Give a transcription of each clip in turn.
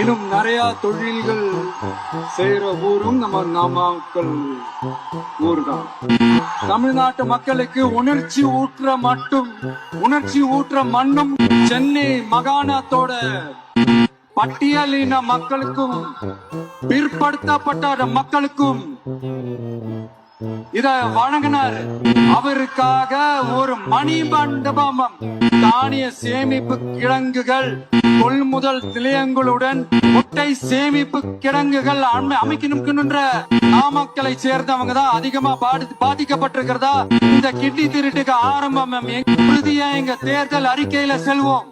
இன்னும் நிறைய தொழில்கள் செய்யற ஊரும் நம்ம நாமக்கல் ஊர் தான். தமிழ்நாட்டு மக்களுக்கு உணர்ச்சி ஊற்ற மண்ணும் சென்னை மாகாணத்தோட பட்டியலின மக்களுக்கும் பிற்படுத்தப்பட்ட மக்களுக்கும் இத வழங்கினார். அவருக்காக ஒரு மணிமண்டபம், தானிய சேமிப்பு கிடங்குகள், கொள்முதல் நிலையங்களுடன் முட்டை சேமிப்பு கிடங்குகள் அமைக்கணும்ன்ற நாமக்கலை சேர்ந்தவங்க தான் அதிகமா பாதிக்கப்பட்டிருக்கிறதா இந்த கிட்னி திருட்டுக்கு ஆரம்பம். உறுதியா எங்க தேர்தல் அறிக்கையில சொல்வோம்.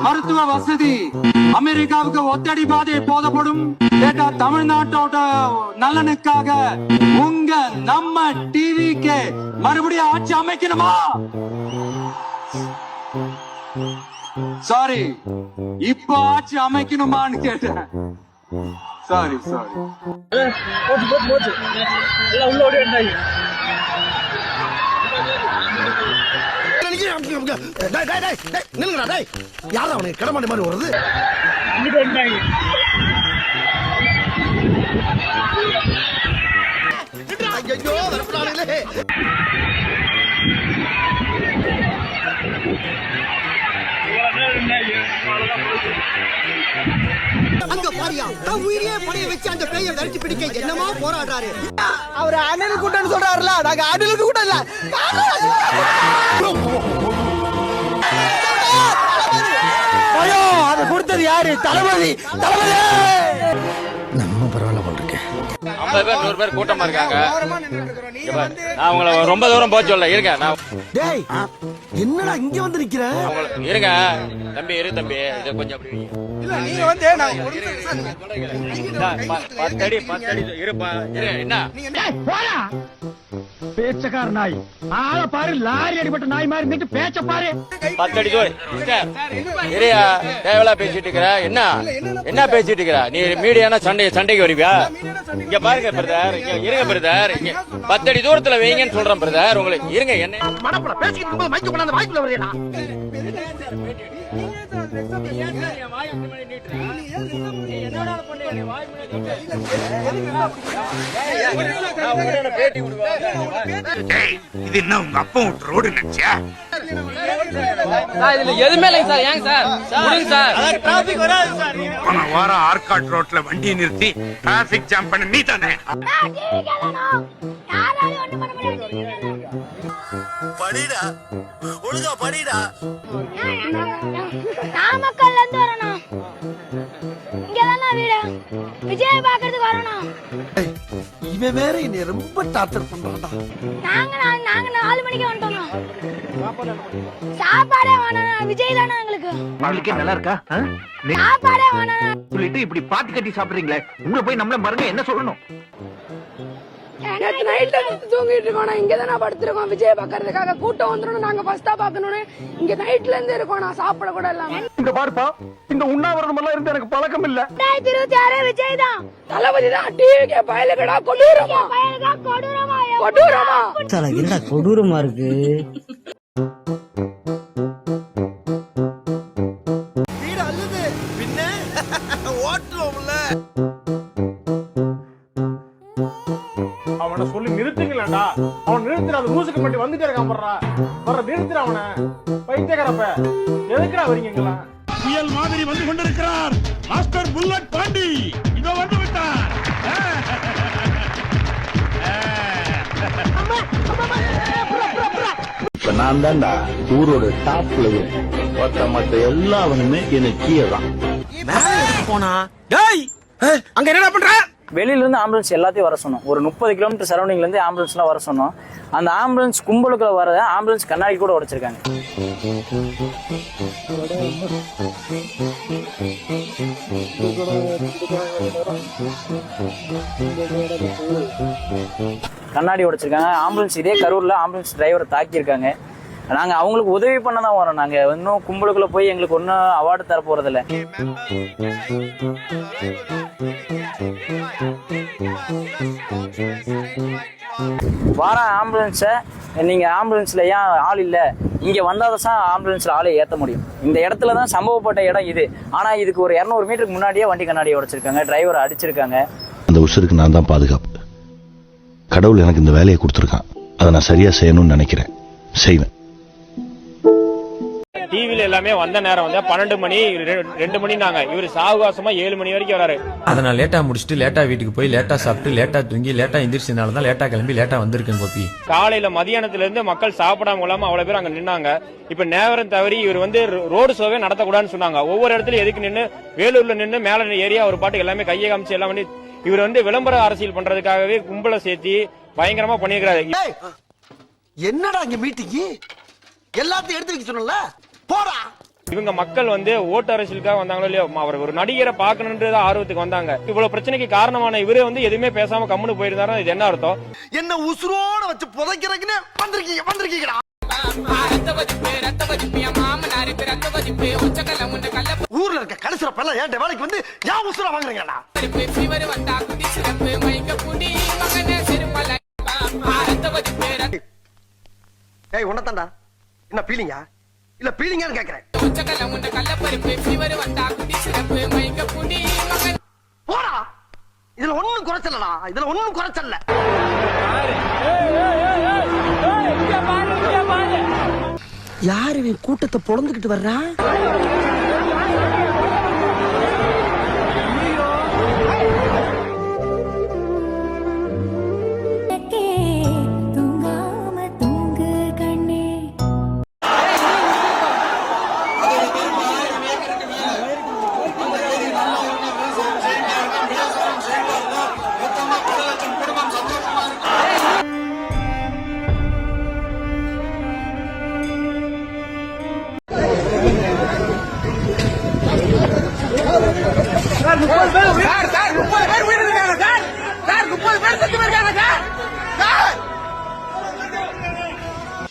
மருத்துவ வசதி அமெரிக்காவுக்கு ஒத்தடி பாதை போதப்படும். தமிழ்நாட்டோட நலனுக்காக உங்க நம்ம டிவிக்கு மறுபடியும் ஆட்சி அமைக்கணுமா? சாரி, இப்ப ஆட்சி அமைக்கணுமான்னு கேட்டேன். சாரி யாரும் அவனுக்கு கடமாடி மாதிரி வருது. ஐயோ வரப்படாதே. அங்க பாரியா உயிரியே படைய வச்சு அந்த பேயை விரட்டி பிடிக்க என்னமோ போராடுறாரு. அவர் அணில் கூட்டம்னு சொல்றாருல, நாங்க அணிலுக்கு கூட்டம் இல்ல. ஐயோ, அதை கொடுத்தது யாரு? தளபதி. நம்ம பரவாயில்ல போட்டிருக்கேன். 50 பேர் 100 பேர் கூட்டமா இருக்காங்க. நான் உங்களை ரொம்ப தூரம் போக சொல்ல இருங்க. டேய், என்னடா இங்க வந்து நிக்கிற? இருங்க தம்பி, தம்பி, இத கொஞ்சம் அப்படி இல்ல, நீங்க வந்து நான் 10 அடி இருப்பா. என்ன போடா பேச்சக்கார நாய், ஆள பாரு, லாரி அடிபட்ட நாய் மாதிரி நின்று பேச்ச பாரு. 10 அடி தூரம் இரியா. தேவலா பேசிட்டு இருக்கிற. என்ன பேசிட்டு இருக்கிற நீ? மீடியானா சண்டைக்கு வருவியா? இங்க பாருங்க பிரதர், இருங்க பிரதர், 10 அடி தூரத்துல வைங்கன்னு சொல்றேன் பிரதர். உங்களுக்கு இருங்க. என்ன மடப்பட பேசிட்டு இருக்கும்போது மைக்கு கொண்டாந்து வாய்க்குள்ள வரேனா? இது என்ன உங்க அப்பா விட்டு ரோடு நினைச்சியா? எதுவுமே இல்லைங்க சார். ஏங்க சார் டிராபிக் வராது சார். போன வாரம் ஆர்காட் ரோட்ல வண்டியை நிறுத்தி டிராபிக் ஜாம் பண்ண நீ தானே? படிடா, ஒழுங்கா படிடா. நாமக்கல்ல இருந்து வரணும். இங்கதானா வீடு? விஜய் பாக்குறதுக்கு வரணும். இவன் வேற என்ன ரொம்ப டார்ச்சர் பண்றான்டா. நாங்க 4 மணிக்கு வந்துட்டோம். சாப்பாடே வேணாம். விஜய் தானே எங்களுக்கு. உங்களுக்கு நல்லா இருக்கா? சாப்பாடே வேணாம் சொல்லிட்டு இப்படி பாத்தி கட்டி சாப்பிடுறீங்களே, உங்களை போய் நம்மள பாருங்க என்ன சொல்லணும்? நேத்து நைட்ல தூங்கிட்டு இருக்கோம். இங்கதானே படுத்திருக்கோம். விஜய் பாக்குறதுக்காக கூட்டம் வந்துடும். நாங்க ஃபர்ஸ்டா பாக்கணும்னு இங்க நைட்ல இருந்து இருக்கோம். நான் சாப்பிட கூட இல்லாம. இந்த பாருப்பா, இந்த உண்ணாவிரதம் எல்லாம் இருந்து எனக்கு பழக்கம் இல்ல. 2026 விஜய் தான். தளபதி தான். டிவிக்கு பயலுக்கடா கொடூரமா. என்னடா கொடூரமா இருக்கு. வீடு அல்லது பின்ன ஓட்டுவோம்ல. அவனை சொல்லி நிறுத்துங்களா? அவன் நிறுத்துற அந்த மூசுக்கு மட்டும் வந்துட்டே இருக்கான். வர்ற நிறுத்துற அவனை. பைத்தியக்காரப்ப எதுக்குடா வரீங்களா? புயல் மாதிரி வந்து கொண்டிருக்கிறார் மாஸ்டர் புல்லட் பாண்டி. இதோ வந்து விட்டார். இப்ப நான் தான்டா ஊரோட டாப் லெவல். மத்த எல்லாவனுமே எனக்கு கீழே தான். போனா டேய், அங்க என்னடா பண்ற? வெளியில இருந்து ஆம்புலன்ஸ் எல்லாத்தையும் வர சொன்னோம். ஒரு 30 கிலோமீட்டர் சரௌண்டிங்ல இருந்து ஆம்புலன்ஸ் எல்லாம் வர சொன்னோம். அந்த ஆம்புலன்ஸ் கும்பலுக்குள்ள வர ஆம்புலன்ஸ் கண்ணாடி கூட உடைச்சிருக்காங்க. கண்ணாடி உடைச்சிருக்காங்க. ஆம்புலன்ஸ் இதே கரூர்ல ஆம்புலன்ஸ் டிரைவரை தாக்கியிருக்காங்க. நாங்க அவங்களுக்கு உதவி பண்ண தான் வரோம். நாங்க இன்னும் கும்பலுக்குள்ள போய் எங்களுக்கு ஒன்னும் அவார்டு தர போறது இல்ல. வார ஆம்புலன்ஸை நீங்க ஆம்புலன்ஸ்ல ஏன் ஆள் இல்ல, இங்க வந்தாதான் ஆம்புலன்ஸ்ல ஆளை ஏத்த முடியும். இந்த இடத்துல தான் சம்பவப்பட்ட இடம் இது. ஆனா இதுக்கு ஒரு 200 மீட்டருக்கு முன்னாடியே வண்டி கண்ணாடியை உடைச்சிருக்காங்க, டிரைவரை அடிச்சிருக்காங்க. அந்த உசுருக்கு நான் தான் பாதுகாப்பு. கடவுள் எனக்கு இந்த வேலையை கொடுத்துருக்கான். அதை நான் சரியா செய்யணும்னு நினைக்கிறேன், செய்வேன். டிவில எல்லாமே வந்த நேரம் வந்து 12 மணி 2 மணினாங்க. இவரு சாவகாசமா 7 மணி வரைக்கும் வராரு. அதை நான் லேட்டா முடிச்சுட்டு லேட்டா வீட்டுக்கு போய் லேட்டா சாப்பிட்டு லேட்டா தூங்கி லேட்டா எந்திரிச்சதுனால தான் லேட்டா கிளம்பி லேட்டா வந்திருக்கேன் கோபி. காலையில மதியானத்துல இருந்து மக்கள் சாப்பிடாம இல்லாம அவ்வளவு பேர் அங்க நின்னாங்க. இப்ப நேரம் தவறி இவர் வந்து ரோடு ஷோவே நடத்தக்கூடாதுன்னு சொன்னாங்க. ஒவ்வொரு இடத்துல எதுக்கு நின்று வேலூர்ல நின்று மேல ஏரியா ஒரு பாட்டு எல்லாமே கையை காமிச்சு எல்லாம் பண்ணி இவர் வந்து விளம்பர அரசியல் பண்றதுக்காகவே கும்பலை சேர்த்தி பயங்கரமா பண்ணிருக்காரு. என்னடா இங்க மீட்டிங் எல்லாத்தையும் எடுத்து வைக்க சொன்னல போடா. இவங்க மக்கள் வந்து ஓட்டு அரசியலுக்காக வந்தாங்களோ இல்லையோ, அவர் ஒரு நடிகரை பார்க்கணும்ன்றது ஆர்வத்துக்கு வந்தாங்க. இவ்வளவு பிரச்சனைக்கு காரணமான இவரே வந்து எதுவுமே பேசாம கம்முன்னு போயிருந்தாரு. இது என்ன அர்த்தம்? என்ன உசுரோட வச்சு புதைக்கிறதுக்குன்னு வந்திருக்கீங்கடா. ஊர்ல இருக்க கடைசில பல்ல ஏன் வேலைக்கு வந்து ஏன் உசுரா வாங்குறீங்கடா? ஏய் உன்னதான்டா என்ன பீலிங்கா இல்ல பீலிங்கான்னு கேக்குறேன். போடா, இதுல ஒண்ணும் குறைச்சலடா, இதுல ஒண்ணும் குறைச்சல்ல. யாரு இவன் கூட்டத்தை பொழந்துகிட்டு வர்றா?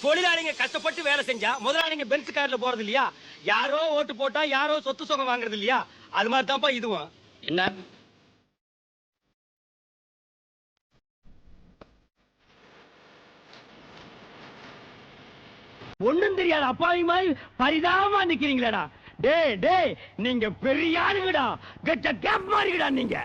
தொழிலாளிங்க கஷ்டப்பட்டு வேலை செஞ்சா முதலாளிங்க பென்ஸ் கார்ல போறது இல்லையா? யாரோ ஓட்டு போட்டா யாரோ சொத்து சுகம் வாங்குறது இல்லையா? அது மாதிரி தான்ப்பா இதுவும். என்ன ஒண்ணும் தெரியாது அப்பாவி மாதிரி பரிதாபமா நிக்கிறீங்களேடா. டேய் நீங்க பெரிய ஆளுங்கடா, கெட்ட கேப் மாறிங்கடா நீங்க.